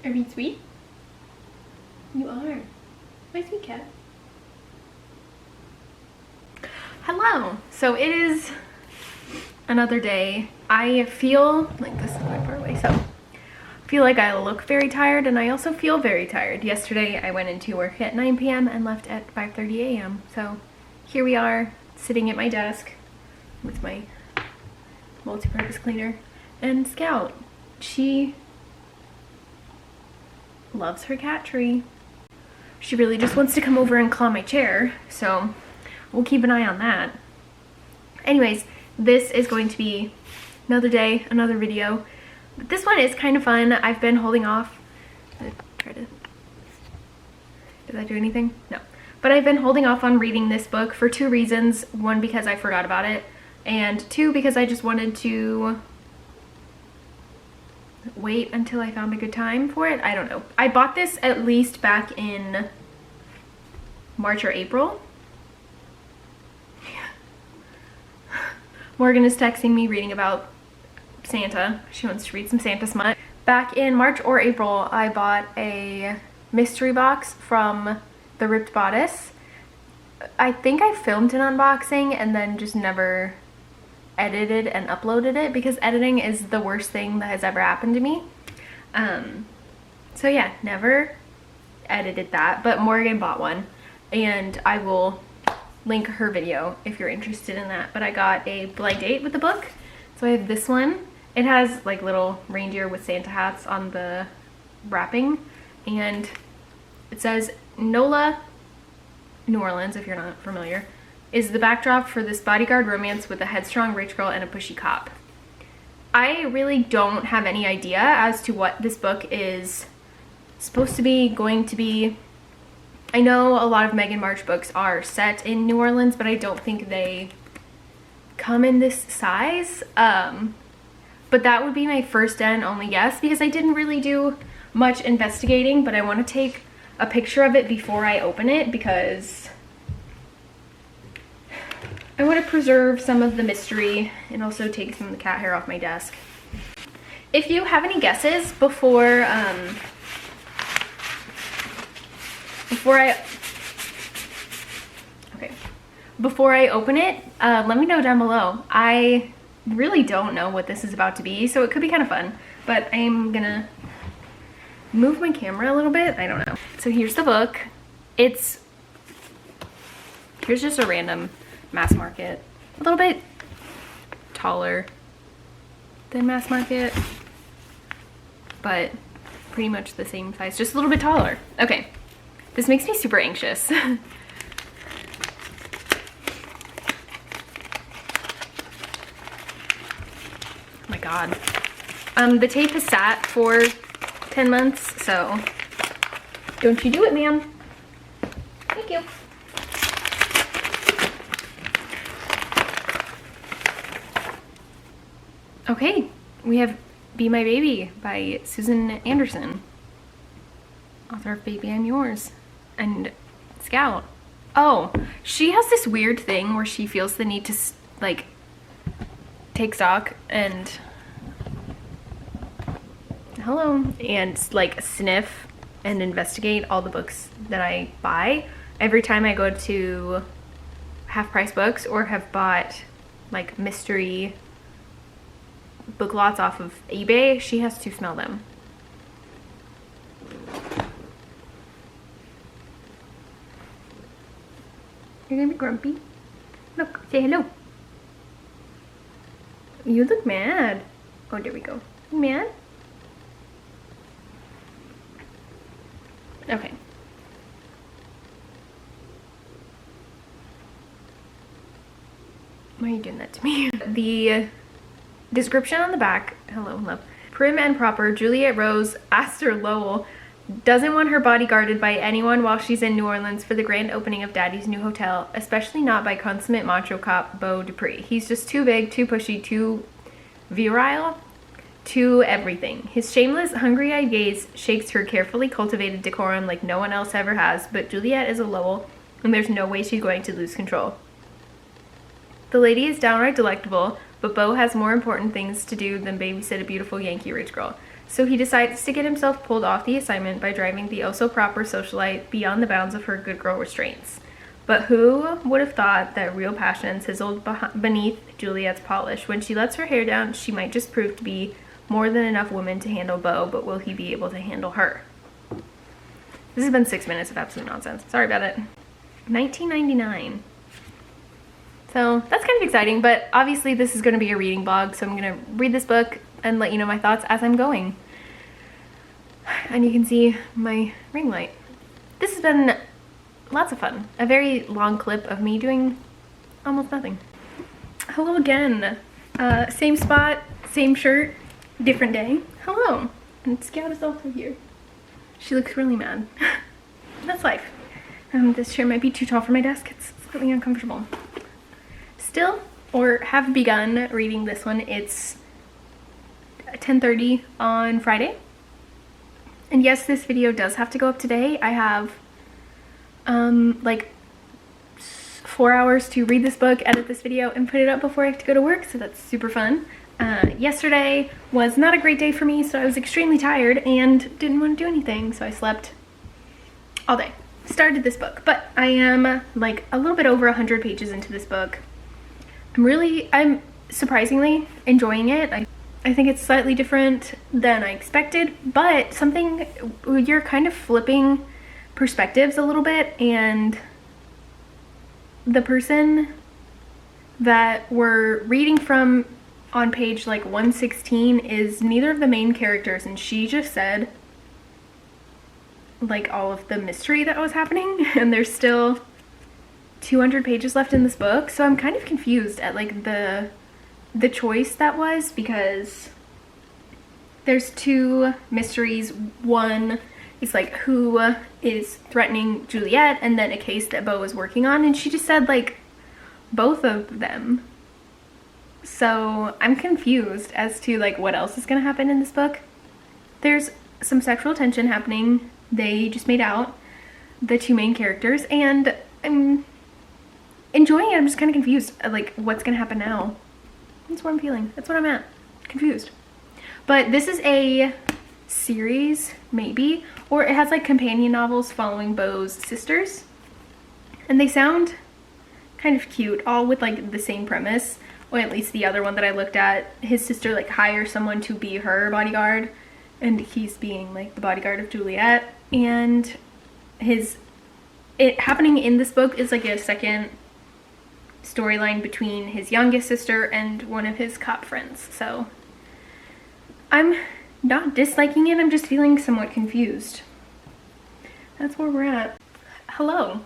Are you sweet? You are. My sweet cat. Hello. So it is another day. I feel like this is quite far away, so I feel like I look very tired, and I also feel very tired. Yesterday I went into work at 9 p.m. and left at 5:30 a.m. So here we are sitting at my desk with my multi-purpose cleaner and Scout. She loves her cat tree. She really just wants to come over and claw my chair, so we'll keep an eye on that. Anyways, this is going to be another day, another video. But this one is kind of fun. I've been holding off. Did I do anything? No. But I've been holding off on reading this book for two reasons. One, because I forgot about it, and two, because I just wanted to wait until I found a good time for it. I don't know. I bought this at least back in March or April. Morgan is texting me reading about Santa. She wants to read some Santa smut. Back in March or April, I bought a mystery box from the Ripped Bodice. I think I filmed an unboxing and then just never edited and uploaded it because editing is the worst thing that has ever happened to me. So yeah, never edited that, but Morgan bought one and I will link her video if you're interested in that. But I got a blind date with the book. So I have this one. It has like little reindeer with Santa hats on the wrapping, and it says NOLA, New Orleans, if you're not familiar, is the backdrop for this bodyguard romance with a headstrong rich girl and a pushy cop. I really don't have any idea as to what this book is supposed to be, going to be. I know a lot of Megan March books are set in New Orleans, but I don't think they come in this size. But that would be my first and only guess because I didn't really do much investigating, but I want to take a picture of it before I open it because I want to preserve some of the mystery and also take some of the cat hair off my desk. If you have any guesses before I open it, let me know down below. I really don't know what this is about to be, so it could be kind of fun, but I'm gonna move my camera a little bit. I don't know. So here's the book. Here's just a random mass market, a little bit taller than mass market, but pretty much the same size, just a little bit taller. Okay, this makes me super anxious. Oh my god. The tape has sat for 10 months, so don't you do it, ma'am. Thank you. Okay, we have Be My Baby by Susan Anderson, author of Baby I'm Yours and Scout. Oh, she has this weird thing where she feels the need to like take stock and like sniff and investigate all the books that I buy. Every time I go to half price books or have bought like mystery book lots off of eBay, she has to smell them. You're gonna be grumpy? Look, say hello. You look mad. Oh, there we go. You mad? Okay. Why are you doing that to me? The description on the back, hello, love. Prim and proper, Juliet Rose, Astor Lowell, doesn't want her body guarded by anyone while she's in New Orleans for the grand opening of Daddy's new hotel, especially not by consummate macho cop Beau Dupree. He's just too big, too pushy, too virile, too everything. His shameless, hungry-eyed gaze shakes her carefully cultivated decorum like no one else ever has, but Juliet is a Lowell, and there's no way she's going to lose control. The lady is downright delectable, but Beau has more important things to do than babysit a beautiful Yankee rich girl. So he decides to get himself pulled off the assignment by driving the oh-so-proper socialite beyond the bounds of her good girl restraints. But who would have thought that real passion sizzled beneath Juliet's polish? When she lets her hair down, she might just prove to be more than enough woman to handle Beau, but will he be able to handle her? This has been 6 minutes of absolute nonsense. Sorry about it. 1999. So that's kind of exciting, but obviously this is going to be a reading blog, so I'm going to read this book and let you know my thoughts as I'm going. And you can see my ring light. This has been lots of fun. A very long clip of me doing almost nothing. Hello again. Same spot, same shirt, different day. Hello. And Scout is also here. She looks really mad. That's life. This chair might be too tall for my desk. It's slightly uncomfortable. Still, or have begun reading this one. It's 10:30 on Friday. And yes, this video does have to go up today. I have like 4 hours to read this book, edit this video, and put it up before I have to go to work, so that's super fun. Yesterday was not a great day for me, so I was extremely tired and didn't want to do anything, so I slept all day. Started this book, but I am like a little bit over 100 pages into this book. I'm surprisingly enjoying it. I think it's slightly different than I expected, but you're kind of flipping perspectives a little bit, and the person that we're reading from on page like 116 is neither of the main characters, and she just said like all of the mystery that was happening, and there's still 200 pages left in this book, so I'm kind of confused at like the choice that was, because there's two mysteries. One is like who is threatening Juliet, and then a case that Beau is working on, and she just said like both of them. So I'm confused as to like what else is gonna happen in this book. There's some sexual tension happening. They just made out, the two main characters, and I'm enjoying it. I'm just kind of confused like what's gonna happen now. That's what I'm feeling. That's what I'm at. Confused. But this is a series, maybe, or it has like companion novels following Beau's sisters, and they sound kind of cute, all with like the same premise, or at least the other one that I looked at. His sister like hires someone to be her bodyguard, and he's being like the bodyguard of Juliet, and it happening in this book is like a second storyline between his youngest sister and one of his cop friends. So I'm not disliking it, I'm just feeling somewhat confused. That's where we're at. Hello.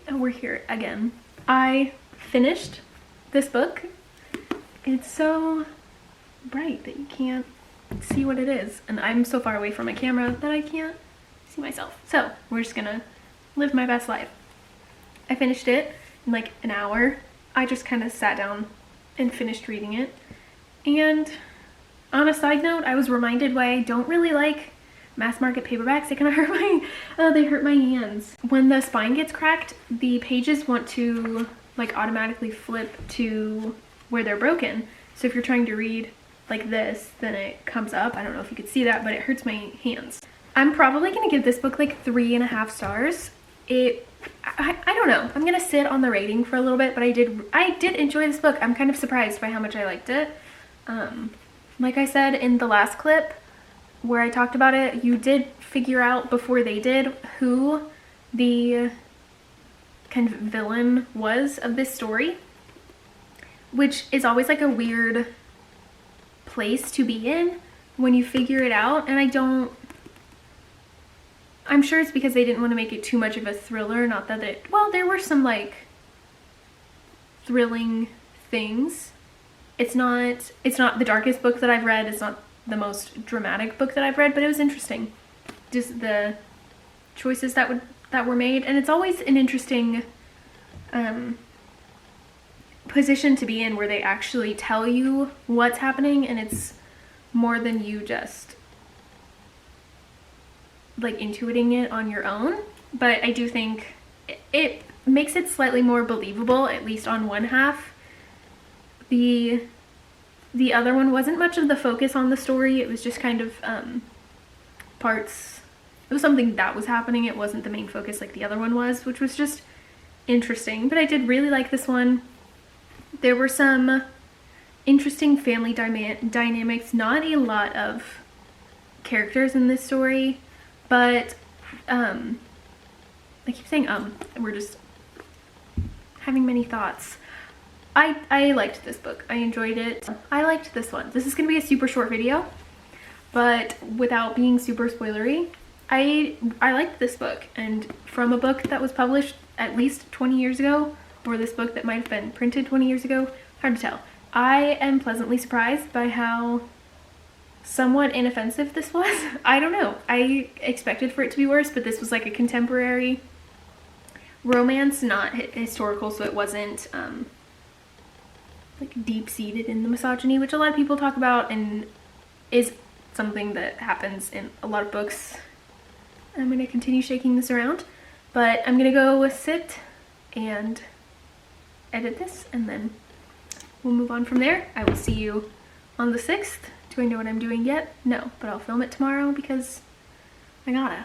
And we're here again. I finished this book. It's so bright that you can't see what it is, and I'm so far away from my camera that I can't see myself. So we're just gonna live my best life. I finished it in like an hour. I just kind of sat down and finished reading it. And on a side note, I was reminded why I don't really like mass market paperbacks. They kind of hurt my hands. When the spine gets cracked, the pages want to like automatically flip to where they're broken. So if you're trying to read like this, then it comes up. I don't know if you could see that, but it hurts my hands. I'm probably gonna give this book like 3.5 stars. I don't know. I'm gonna sit on the rating for a little bit, but I did enjoy this book. I'm kind of surprised by how much I liked it. Like I said in the last clip where I talked about it, you did figure out before they did who the kind of villain was of this story, which is always like a weird place to be in when you figure it out. And I'm sure it's because they didn't want to make it too much of a thriller. Not that well, there were some like thrilling things. It's not the darkest book that I've read. It's not the most dramatic book that I've read, but it was interesting. Just the choices that were made, and it's always an interesting position to be in where they actually tell you what's happening, and it's more than you just like intuiting it on your own. But I do think it makes it slightly more believable, at least on one half. The The other one wasn't much of the focus on the story. It was just kind of parts. It was something that was happening. It wasn't the main focus like the other one was, which was just interesting. But I did really like this one. There were some interesting family dynamics. Not a lot of characters in this story, but I keep saying we're just having many thoughts. I liked this book. I enjoyed it. I liked this one. This is gonna be a super short video, but without being super spoilery, I liked this book. And from a book that was published at least 20 years ago, or this book that might have been printed 20 years ago, hard to tell. I am pleasantly surprised by how somewhat inoffensive this was. I don't know. I expected for it to be worse, but this was like a contemporary romance, not historical, so it wasn't like deep-seated in the misogyny, which a lot of people talk about and is something that happens in a lot of books. I'm going to continue shaking this around, but I'm going to go sit and edit this, and then we'll move on from there. I will see you on the 6th. Do I know what I'm doing yet? No, but I'll film it tomorrow because I gotta.